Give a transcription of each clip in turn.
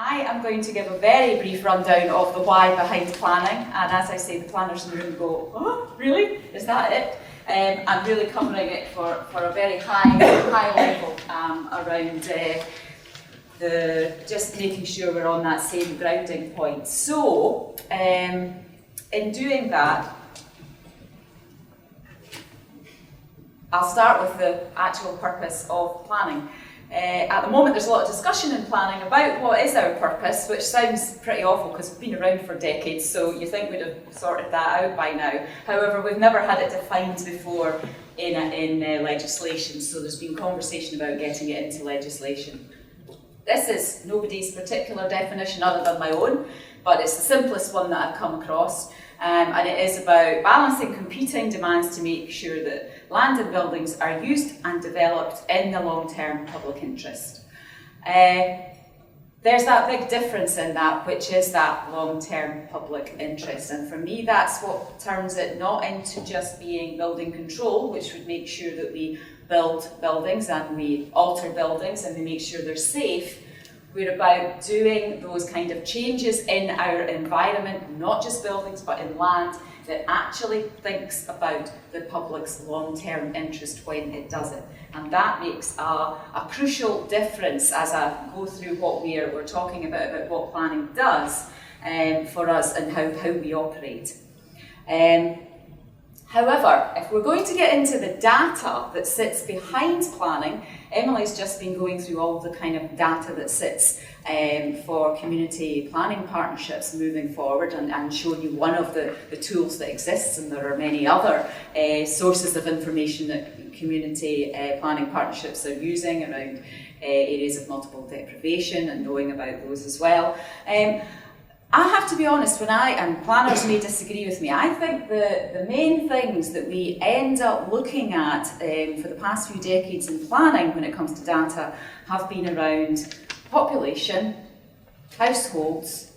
I am going to give a very brief rundown of the why behind planning, and as I say, the planners in the room go, oh, really? Is that it? I'm really covering it for a very high level around just making sure we're on that same grounding point. So, in doing that, I'll start with the actual purpose of planning. At the moment, there's a lot of discussion in planning about what is our purpose, which sounds pretty awful because we've been around for decades, so you think we'd have sorted that out by now. However, we've never had it defined before in legislation, so there's been conversation about getting it into legislation. This is nobody's particular definition other than my own, but it's the simplest one that I've come across. And it is about balancing competing demands to make sure that land and buildings are used and developed in the long-term public interest. There's that big difference in that, which is that long-term public interest. And for me, that's what turns it not into just being building control, which would make sure that we build buildings and we alter buildings and we make sure they're safe. We're about doing those kind of changes in our environment, not just buildings, but in land, that actually thinks about the public's long-term interest when it does it. And that makes a crucial difference as I go through what we're talking about what planning does for us and how we operate. However, if we're going to get into the data that sits behind planning, Emily's just been going through all the kind of data that sits for community planning partnerships moving forward and showing you one of the tools that exists, and there are many other sources of information that community planning partnerships are using around areas of multiple deprivation and knowing about those as well. I have to be honest, and planners may disagree with me, I think the main things that we end up looking at for the past few decades in planning when it comes to data have been around population, households,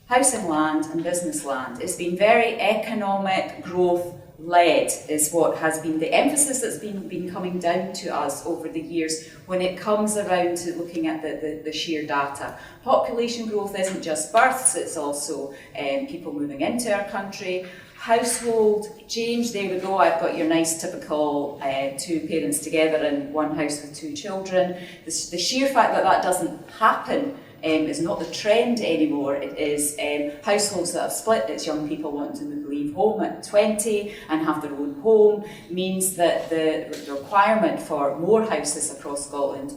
housing land and business land. It's been very economic growth led is what has been the emphasis that's been coming down to us over the years when it comes around to looking at the sheer data. Population growth isn't just births, it's also people moving into our country. Household change, there we go, I've got your nice typical two parents together in one house with two children. The sheer fact that that doesn't happen is not the trend anymore. It is households that have split. It's young people wanting to leave home at 20 and have their own home, means that the requirement for more houses across Scotland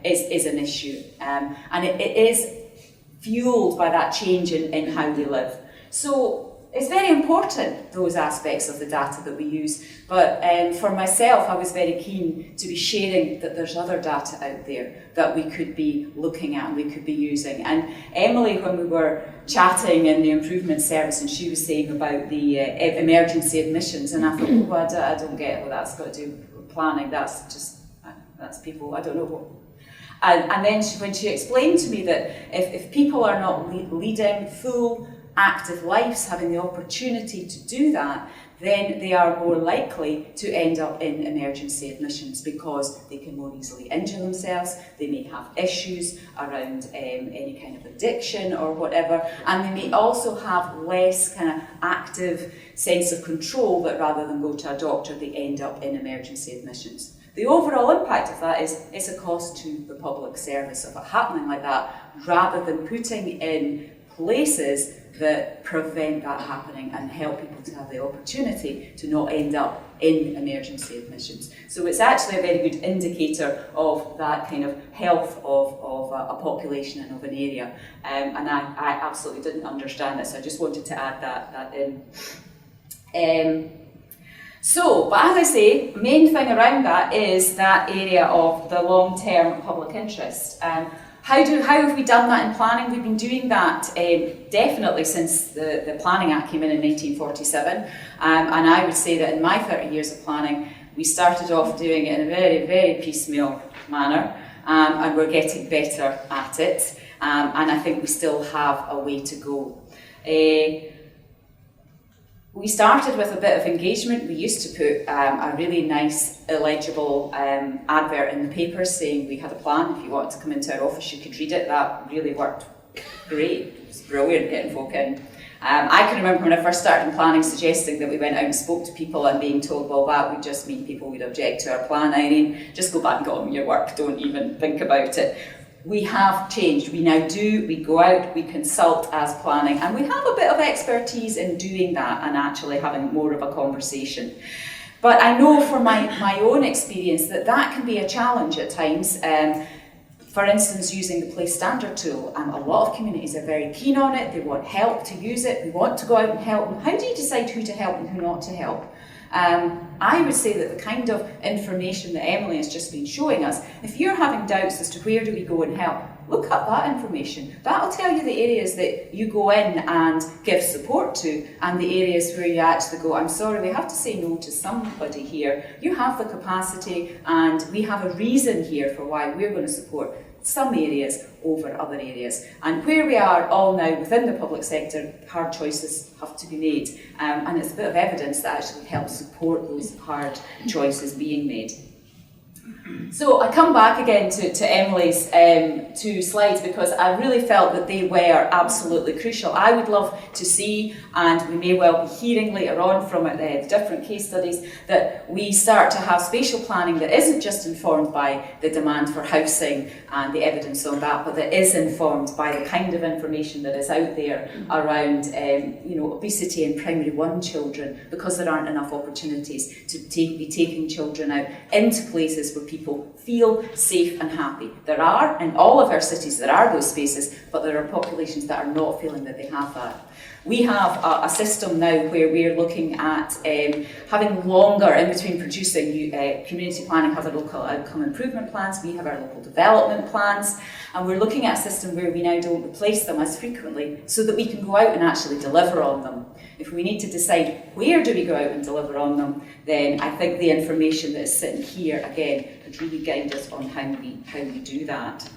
is an issue. And it is fueled by that change in how we live. So it's very important, those aspects of the data that we use, but for myself, I was very keen to be sharing that there's other data out there that we could be looking at and we could be using. And Emily, when we were chatting in the improvement service, and she was saying about the emergency admissions, and I thought, oh, I don't get what that's got to do with planning, that's people, I don't know what. And then when she explained to me that if people are not leading full, active lives, having the opportunity to do that, then they are more likely to end up in emergency admissions because they can more easily injure themselves, they may have issues around any kind of addiction or whatever, and they may also have less kind of active sense of control, that rather than go to a doctor, they end up in emergency admissions. The overall impact of that is it's a cost to the public service of it happening like that, rather than putting in places that prevent that happening and help people to have the opportunity to not end up in emergency admissions. So it's actually a very good indicator of that kind of health of a population and of an area. And I absolutely didn't understand this, I just wanted to add that in. But as I say, the main thing around that is that area of the long-term public interest. How have we done that in planning? We've been doing that definitely since the Planning Act came in 1947, and I would say that in my 30 years of planning, we started off doing it in a very, very piecemeal manner, and we're getting better at it, and I think we still have a way to go. We started with a bit of engagement. We used to put a really nice, illegible advert in the paper saying we had a plan. If you wanted to come into our office, you could read it. That really worked great. It was brilliant getting folk in. I can remember when I first started in planning suggesting that we went out and spoke to people and being told, well, that would just mean people would object to our plan, Irene. Just go back and get on with your work. Don't even think about it. We have changed. We now do, we go out, we consult as planning, and we have a bit of expertise in doing that and actually having more of a conversation. But I know from my own experience that that can be a challenge at times. For instance, using the place standard tool, a lot of communities are very keen on it, they want help to use it, they want to go out and help. How do you decide who to help and who not to help? I would say that the kind of information that Emily has just been showing us, if you're having doubts as to where do we go and help, look up that information. That'll tell you the areas that you go in and give support to, and the areas where you actually go, I'm sorry, we have to say no to somebody here. You have the capacity, and we have a reason here for why we're going to support some areas over other areas. And where we are all now within the public sector, hard choices have to be made. And it's a bit of evidence that actually helps support those hard choices being made. So I come back again to Emily's two slides because I really felt that they were absolutely crucial. I would love to see, and we may well be hearing later on from the different case studies, that we start to have spatial planning that isn't just informed by the demand for housing and the evidence on that, but that is informed by the kind of information that is out there around obesity in primary one children, because there aren't enough opportunities to be taking children out into places where people feel safe and happy. There are, in all of our cities, there are those spaces, but there are populations that are not feeling that they have that. We have a system now where we're looking at having longer in between producing. Community planning have their local outcome improvement plans, we have our local development plans, and we're looking at a system where we now don't replace them as frequently so that we can go out and actually deliver on them. If we need to decide where do we go out and deliver on them, then I think the information that is sitting here, again, could really guide us on how we do that.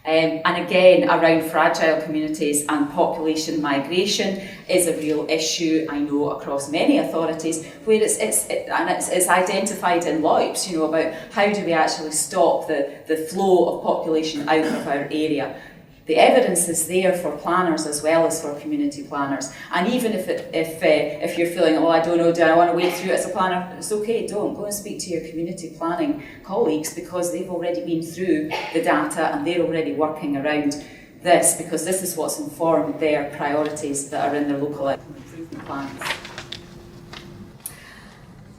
And again, around fragile communities and population migration is a real issue, I know, across many authorities, where it's identified in LOIPs, about how do we actually stop the flow of population out of our area. The evidence is there for planners as well as for community planners. And even if you're feeling, I don't know, do I want to wade through it as a planner? It's okay, don't. Go and speak to your community planning colleagues, because they've already been through the data and they're already working around this, because this is what's informed their priorities that are in their local improvement plans.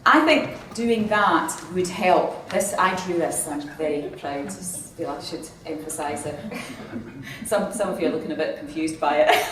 I think doing that would help. I drew this, I'm very proud. I feel I should emphasise it. Some of you are looking a bit confused by it.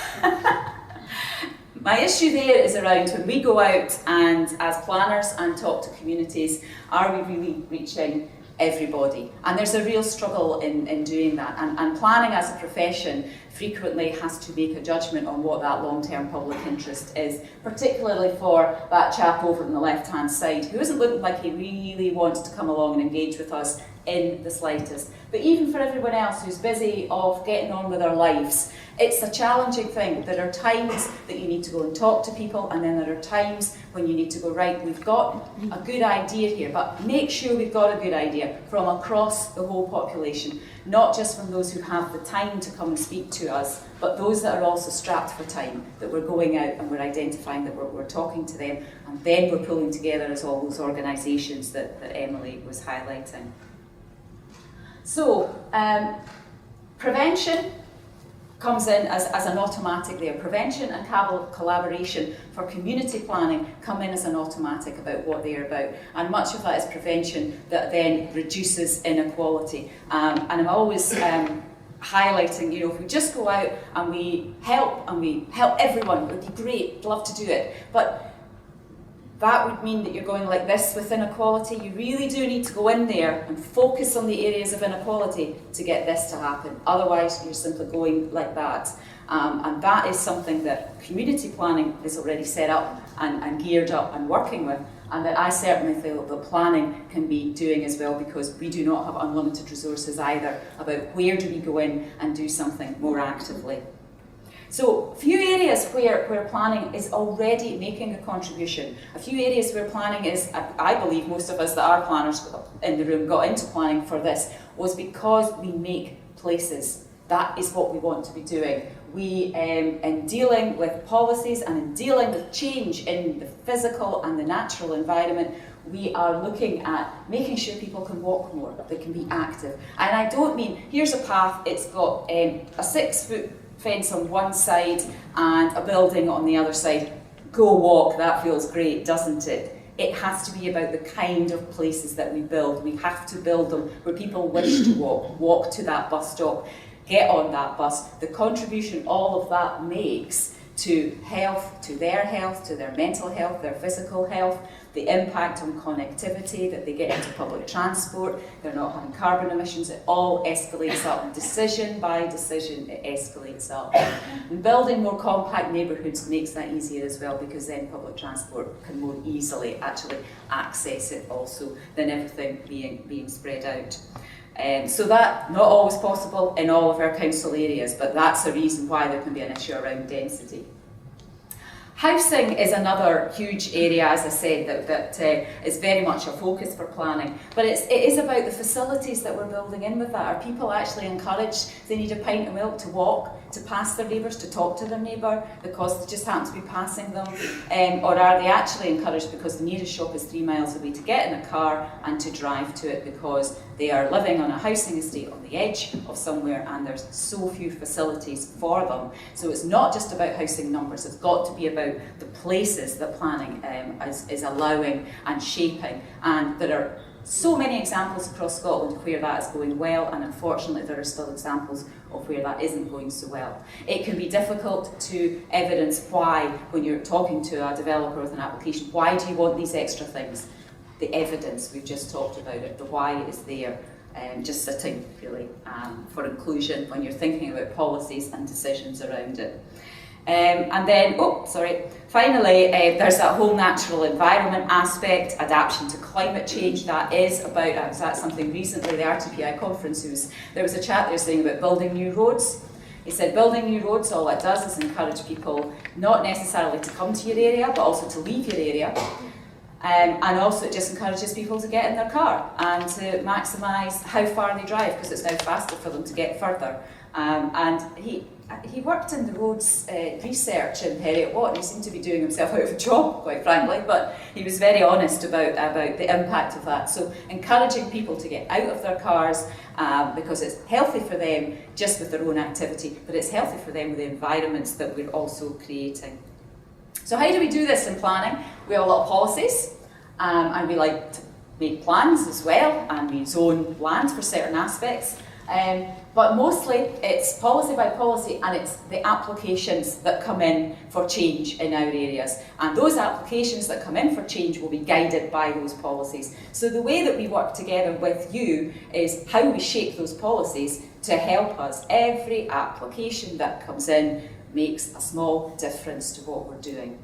My issue there is around when we go out and as planners and talk to communities, are we really reaching everybody? And there's a real struggle in doing that. And planning as a profession frequently has to make a judgment on what that long-term public interest is, particularly for that chap over on the left-hand side who isn't looking like he really wants to come along and engage with us in the slightest. But even for everyone else who's busy off getting on with their lives, it's a challenging thing. There are times that you need to go and talk to people, and then there are times when you need to go, right, we've got a good idea here, but make sure we've got a good idea from across the whole population, not just from those who have the time to come and speak to us, but those that are also strapped for time, that we're going out and we're identifying that we're talking to them, and then we're pulling together as all those organisations that Emily was highlighting. So, prevention comes in as an automatic there. Prevention and collaboration for community planning come in as an automatic about what they're about. And much of that is prevention that then reduces inequality. And I'm always highlighting, if we just go out and we help everyone, it would be great, love to do it. But that would mean that you're going like this with inequality. You really do need to go in there and focus on the areas of inequality to get this to happen. Otherwise, you're simply going like that. And that is something that community planning is already set up and geared up and working with, and that I certainly feel that planning can be doing as well, because we do not have unlimited resources either about where do we go in and do something more actively. So a few areas where planning is already making a contribution, a few areas where planning is, I believe most of us that are planners in the room got into planning for this, was because we make places. That is what we want to be doing. We, in dealing with policies and in dealing with change in the physical and the natural environment, we are looking at making sure people can walk more, they can be active. And I don't mean, here's a path, it's got a 6-foot fence on one side and a building on the other side. Go walk, that feels great, doesn't it? It has to be about the kind of places that we build. We have to build them where people wish to walk to that bus stop, get on that bus. The contribution all of that makes to health, to their mental health, their physical health, the impact on connectivity, that they get into public transport, they're not having carbon emissions, it all escalates up. Decision by decision, it escalates up. And building more compact neighbourhoods makes that easier as well, because then public transport can more easily actually access it also than everything being spread out. So that, not always possible in all of our council areas, but that's a reason why there can be an issue around density. Housing is another huge area, as I said, that is very much a focus for planning. But it is about the facilities that we're building in with that. Are people actually encouraged, if they need a pint of milk, to walk, to pass their neighbours, to talk to their neighbour because they just happen to be passing them? Or are they actually encouraged because the nearest shop is 3 miles away to get in a car and to drive to it because they are living on a housing estate on the edge of somewhere and there's so few facilities for them? So it's not just about housing numbers, it's got to be about the places that planning is allowing and shaping. And there are so many examples across Scotland where that is going well, and unfortunately there are still examples of where that isn't going so well. It can be difficult to evidence why, when you're talking to a developer with an application, why do you want these extra things? The evidence, we've just talked about it, the why is there, just sitting really for inclusion when you're thinking about policies and decisions around it. And then, finally, there's that whole natural environment aspect, adaptation to climate change. That is about, I was at something recently, the RTPI conference, there was a chat there saying about building new roads. He said building new roads, all it does is encourage people not necessarily to come to your area, but also to leave your area. And also it just encourages people to get in their car and to maximise how far they drive, because it's now faster for them to get further. And he worked in the roads research in Heriot Watt, and he seemed to be doing himself out of a job, quite frankly, but he was very honest about the impact of that. So encouraging people to get out of their cars because it's healthy for them just with their own activity, but it's healthy for them with the environments that we're also creating. So how do we do this in planning? We have a lot of policies, and we like to make plans as well, and we zone land for certain aspects. But mostly it's policy by policy, and it's the applications that come in for change in our areas. And those applications that come in for change will be guided by those policies. So the way that we work together with you is how we shape those policies to help us. Every application that comes in makes a small difference to what we're doing.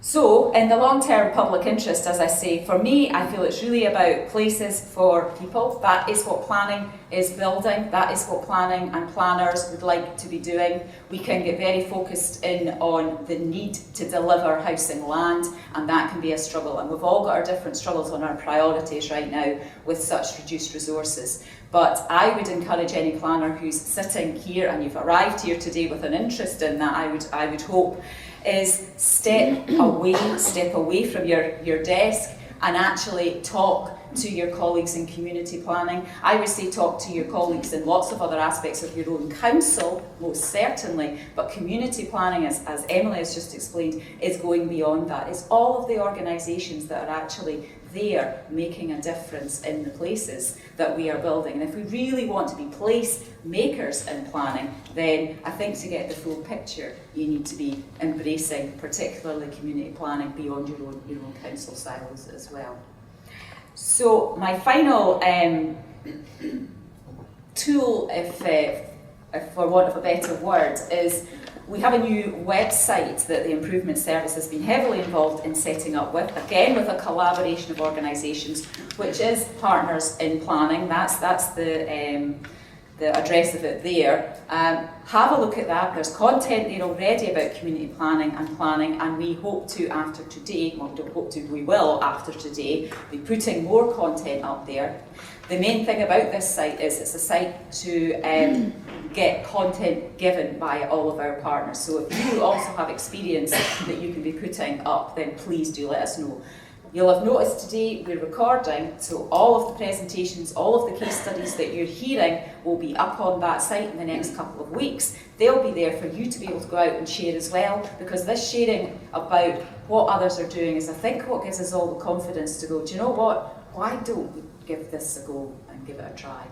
So, in the long-term public interest, as I say, for me, I feel it's really about places for people. That is what planning is building. That is what planning and planners would like to be doing. We can get very focused in on the need to deliver housing land, and that can be a struggle. And we've all got our different struggles on our priorities right now with such reduced resources. But I would encourage any planner who's sitting here and you've arrived here today with an interest in that, I would hope, is step away from your desk and actually talk to your colleagues in community planning. I would say talk to your colleagues in lots of other aspects of your own council, most certainly, but community planning, as Emily has just explained, is going beyond that. It's all of the organisations that are actually there making a difference in the places that we are building. And if we really want to be place makers in planning, then I think to get the full picture, you need to be embracing particularly community planning beyond your own council silos as well. So my final tool, if for want of a better word, is we have a new website that the Improvement Service has been heavily involved in setting up with, again with a collaboration of organisations, which is Partners in Planning. That's the the address of it there. Have a look at that. There's content there already about community planning, and we hope to, after today, well, we don't hope to, we will after today, be putting more content up there. The main thing about this site is it's a site to get content given by all of our partners. So if you also have experience that you can be putting up, then please do let us know. You'll have noticed today we're recording, so all of the presentations, all of the case studies that you're hearing will be up on that site in the next couple of weeks. They'll be there for you to be able to go out and share as well, because this sharing about what others are doing is, I think, what gives us all the confidence to go, do you know what, why don't we give this a go and give it a try?